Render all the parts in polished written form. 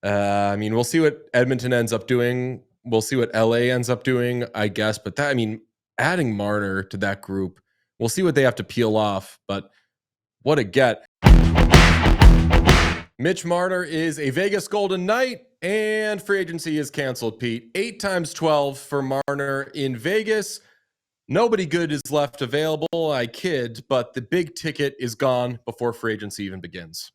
I mean, we'll see what Edmonton ends up doing. We'll see what LA ends up doing, I guess. But that, I mean, adding Marner to that group, we'll see what they have to peel off. But what a get. Mitch Marner is a Vegas Golden Knight, and free agency is canceled, Pete. 8 times 12 for Marner in Vegas. Nobody good is left available. I kid, but the big ticket is gone before free agency even begins.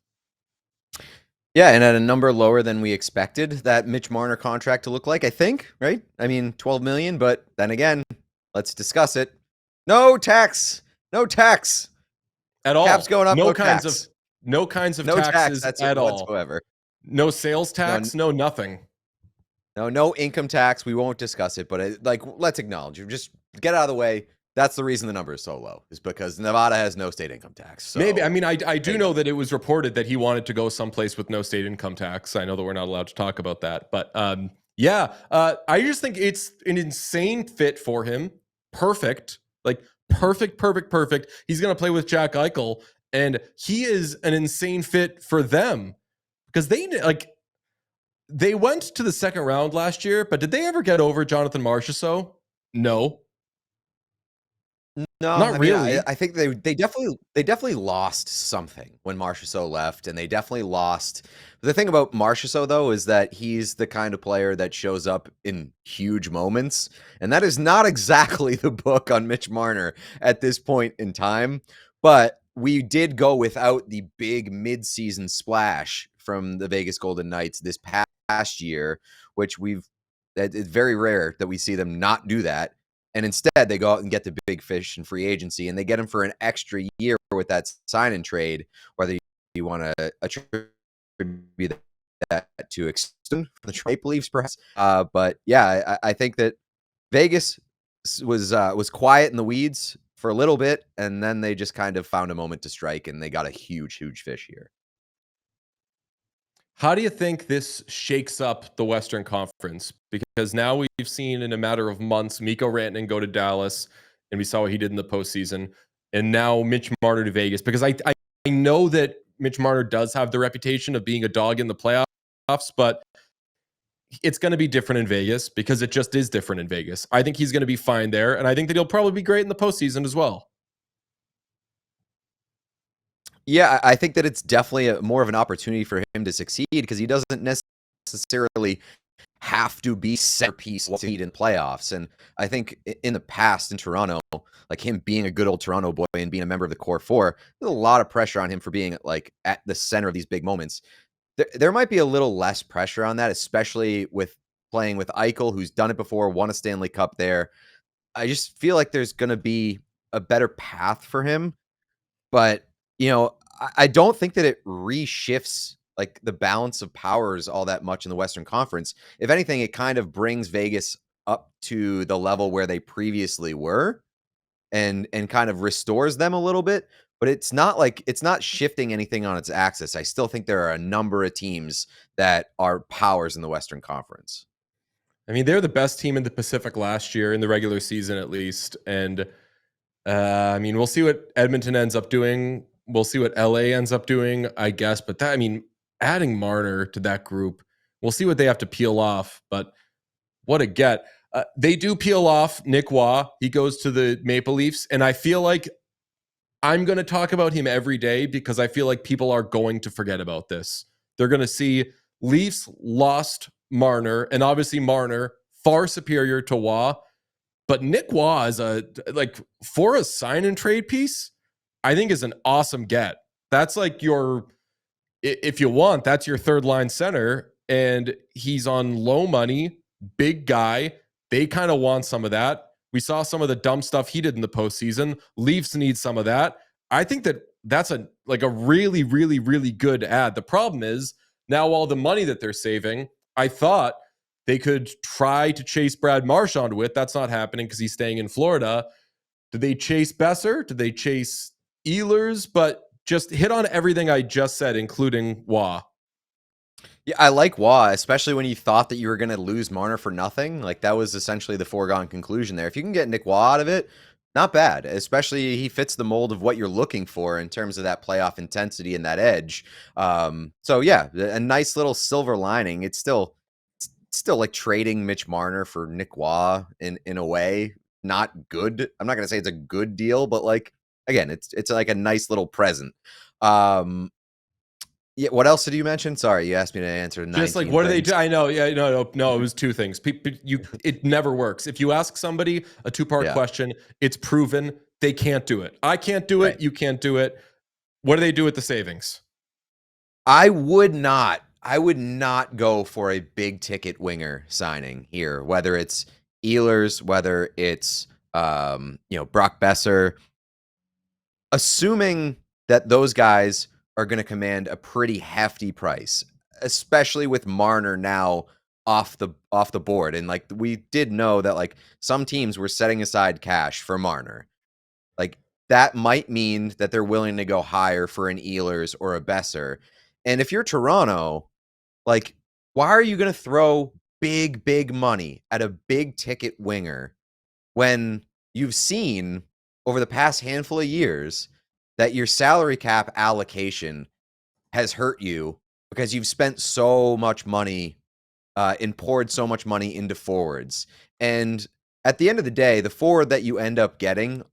Yeah, and at a number lower than we expected that Mitch Marner contract to look like, I think, right? I mean, 12 million, but then again, let's discuss it. No tax. No tax. At all. Cap's going up, no no kinds tax. of no kinds of No tax, taxes that's at it all. whatsoever. No sales tax, no nothing. No income tax. We won't discuss it, but let's acknowledge. Just get out of the way. That's the reason the number is so low, is because Nevada has no state income tax. So maybe, I mean, I do know that it was reported that he wanted to go someplace with no state income tax. I know that we're not allowed to talk about that, but yeah, I just think it's an insane fit for him. Perfect, like perfect. He's gonna play with Jack Eichel, and he is an insane fit for them because they went to the second round last year, but did they ever get over Jonathan Marchessault? No. No, Not really. I think they definitely lost something when Marchessault left, and they definitely lost. The thing about Marchessault though is that he's the kind of player that shows up in huge moments, and that is not exactly the book on Mitch Marner at this point in time. But we did go without the big mid-season splash from the Vegas Golden Knights this past year, which it's very rare that we see them not do that. And instead, they go out and get the big fish in free agency, and they get him for an extra year with that sign and trade, whether you want to attribute that to extend the Maple Leafs, perhaps. But yeah, I think that Vegas was quiet in the weeds for a little bit, and then they just kind of found a moment to strike, and they got a huge fish here. How do you think this shakes up the Western Conference? Because now we've seen in a matter of months Mikko Rantanen go to Dallas, and we saw what he did in the postseason. And now Mitch Marner to Vegas. Because I know that Mitch Marner does have the reputation of being a dog in the playoffs, but it's going to be different in Vegas because it just is different in Vegas. I think he's going to be fine there, and I think that he'll probably be great in the postseason as well. Yeah, I think that it's definitely more of an opportunity for him to succeed because he doesn't necessarily have to be centerpiece in playoffs. And I think in the past in Toronto, like him being a good old Toronto boy and being a member of the core four, there's a lot of pressure on him for being like at the center of these big moments. There might be a little less pressure on that, especially with playing with Eichel, who's done it before, won a Stanley Cup there. I just feel like there's going to be a better path for him. But, I don't think that it reshifts like the balance of powers all that much in the Western Conference. If anything, it kind of brings Vegas up to the level where they previously were and kind of restores them a little bit. But it's not shifting anything on its axis. I still think there are a number of teams that are powers in the Western Conference. I mean, they're the best team in the Pacific last year in the regular season, at least. And I mean, we'll see what Edmonton ends up doing. We'll see what LA ends up doing, I guess. But that, I mean, adding Marner to that group, we'll see what they have to peel off. But what a get. They do peel off Nick Waugh. He goes to the Maple Leafs. And I feel like I'm going to talk about him every day because I feel like people are going to forget about this. They're going to see Leafs lost Marner, and obviously Marner far superior to Waugh. But Nick Waugh is for a sign and trade piece, I think is an awesome get. That's like if you want, that's your third line center, and he's on low money, big guy. They kind of want some of that. We saw some of the dumb stuff he did in the postseason. Leafs need some of that. I think that's a really, really, really good ad. The problem is now all the money that they're saving, I thought they could try to chase Brad Marchand with. That's not happening because he's staying in Florida. Did they chase Besser? Did they chase Ehlers? But just hit on everything I just said, including Waugh. Yeah, I like Waugh, especially when you thought that you were going to lose Marner for nothing. Like that was essentially the foregone conclusion there. If you can get Nick Waugh out of it, not bad. Especially he fits the mold of what you're looking for in terms of that playoff intensity and that edge. So yeah, a nice little silver lining. It's still like trading Mitch Marner for Nick Waugh in a way. Not good. I'm not gonna say it's a good deal, but like again, it's like a nice little present. Um, yeah. What else did you mention? Sorry, you asked me to answer Just like 19 what do they things. do? I know, yeah, no. It was two things. It never works. If you ask somebody a two-part Yeah. question, it's proven they can't do it. I can't do Right. it. You can't do it. What do they do with the savings? I would not go for a big ticket winger signing here, whether it's Ehlers, whether it's Brock Besser, assuming that those guys are going to command a pretty hefty price, especially with Marner now off the board. And like we did know that like some teams were setting aside cash for Marner. Like that might mean that they're willing to go higher for an Ehlers or a Besser. And if you're Toronto, like why are you going to throw big money at a big ticket winger when you've seen over the past handful of years that your salary cap allocation has hurt you because you've spent so much money and poured so much money into forwards. And at the end of the day, the forward that you end up getting,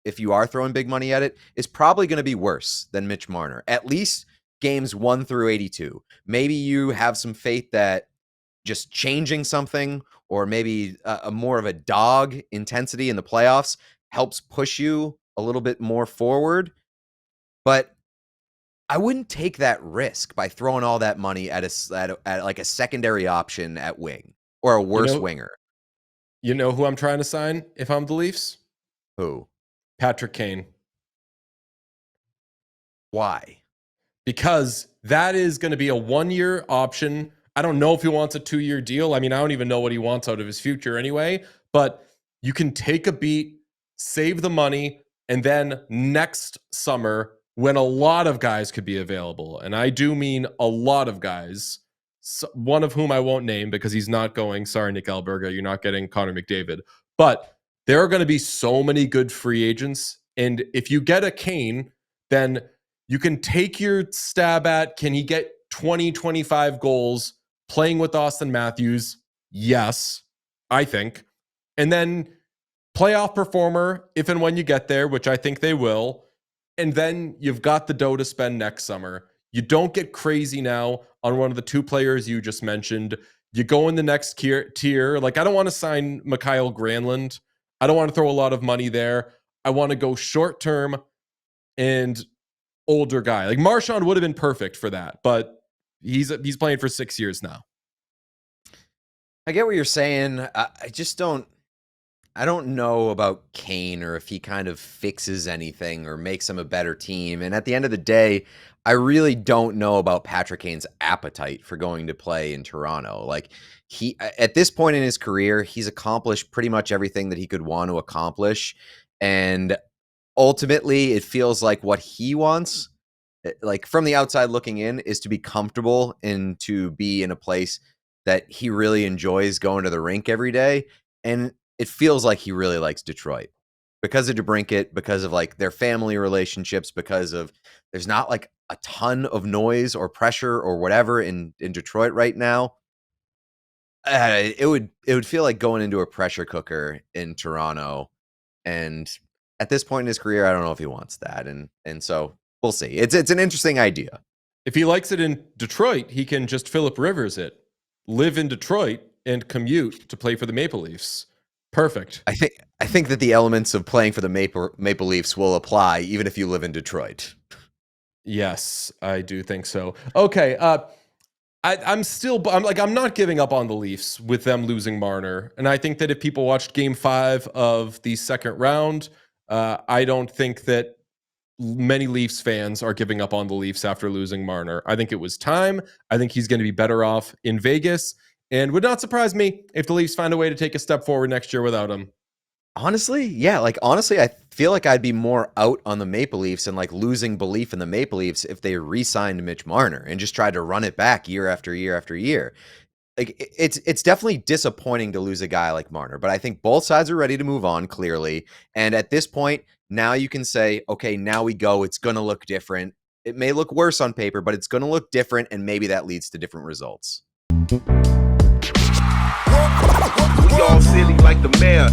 if you are throwing big money at it, is probably going to be worse than Mitch Marner, at least games 1 through 82. Maybe you have some faith that just changing something or maybe a more of a dog intensity in the playoffs helps push you a little bit more forward. But I wouldn't take that risk by throwing all that money at like a secondary option at wing or a You worse know, winger. you know who I'm trying to sign if I'm the Leafs? Who? Patrick Kane. Why? Because that is going to be a 1-year option. I don't know if he wants a 2-year deal. I mean, I don't even know what he wants out of his future anyway, but you can take a beat, save the money, and then next summer, when a lot of guys could be available, and I do mean a lot of guys, one of whom I won't name because he's not going. Sorry, Nick Alberga, you're not getting Connor McDavid. But there are going to be so many good free agents. And if you get a Kane, then you can take your stab at, can he get 20, 25 goals playing with Austin Matthews? Yes, I think. And then playoff performer, if and when you get there, which I think they will. And then you've got the dough to spend next summer. You don't get crazy now on one of the two players you just mentioned. You go in the next tier. Like, I don't want to sign Mikhail Granlund. I don't want to throw a lot of money there. I want to go short term and older guy. Like Marchand would have been perfect for that, but he's playing for 6 years now. I get what you're saying. I just don't. I don't know about Kane or if he kind of fixes anything or makes him a better team. And at the end of the day, I really don't know about Patrick Kane's appetite for going to play in Toronto. Like he at this point in his career, he's accomplished pretty much everything that he could want to accomplish. And ultimately, it feels like what he wants, like from the outside looking in, is to be comfortable and to be in a place that he really enjoys going to the rink every day. And it feels like he really likes Detroit because of DeBrincat, because of like their family relationships, because of there's not like a ton of noise or pressure or whatever in Detroit right now. It would feel like going into a pressure cooker in Toronto, and at this point in his career, I don't know if he wants that, and so we'll see. It's an interesting idea. If he likes it in Detroit, he can just Philip Rivers it, live in Detroit, and commute to play for the Maple Leafs. Perfect. I think that the elements of playing for the Maple Leafs will apply even if you live in Detroit. Yes, I do think so. Okay. I'm not giving up on the Leafs with them losing Marner. And I think that if people watched game 5 of the second round, I don't think that many Leafs fans are giving up on the Leafs after losing Marner. I think it was time. I think he's going to be better off in Vegas, and would not surprise me if the Leafs find a way to take a step forward next year without him. Honestly, yeah, like honestly, I feel like I'd be more out on the Maple Leafs and like losing belief in the Maple Leafs if they re-signed Mitch Marner and just tried to run it back year after year after year. like it's definitely disappointing to lose a guy like Marner, but I think both sides are ready to move on clearly. And at this point, now you can say, okay, now we go. It's going to look different. It may look worse on paper, but it's going to look different, and maybe that leads to different results. We all silly like the mayor.